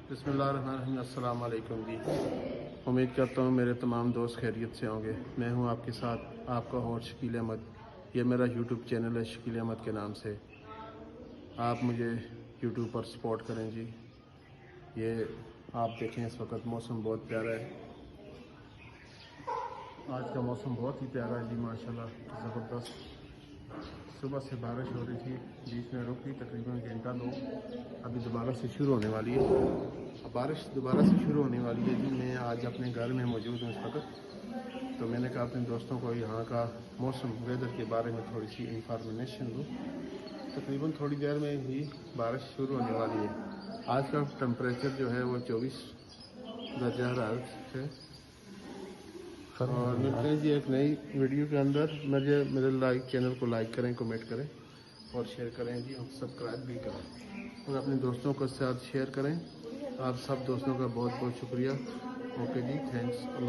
बिस्मिल्लाहिर्रहमानिर्रहीम। अस्सलाम वालेकुम जी। उम्मीद करता हूँ मेरे तमाम दोस्त खैरियत से होंगे। मैं हूँ आपके साथ आपका होस्ट शकील अहमद। ये मेरा यूट्यूब चैनल है शकील अहमद के नाम से। आप मुझे यूट्यूब पर सपोर्ट करें जी। ये आप देखें, इस वक्त मौसम बहुत प्यारा है। आज का मौसम बहुत ही प्यारा है जी, माशाल्लाह ज़बरदस्त। सुबह से बारिश हो रही थी, बीच में रुक गई तकरीबन घंटा दो, अभी दोबारा से शुरू होने वाली है। अब बारिश दोबारा से शुरू होने वाली है जी। मैं आज अपने घर में मौजूद हूँ इस वक्त, तो मैंने कहा अपने दोस्तों को यहाँ का मौसम वेदर के बारे में थोड़ी सी इंफॉर्मेशन दूँ। तकरीबन थोड़ी देर में ही बारिश शुरू होने वाली है। आज का टेम्परेचर जो है वो 24 दर्जा हरारत है। और मिलते हैं जी एक नई वीडियो के अंदर। मेरे चैनल को लाइक करें, कमेंट करें और शेयर करें जी, और सब्सक्राइब भी करें और अपने दोस्तों के साथ शेयर करें। आप सब दोस्तों का बहुत बहुत शुक्रिया। ओके जी, थैंक्स। अल्लाह।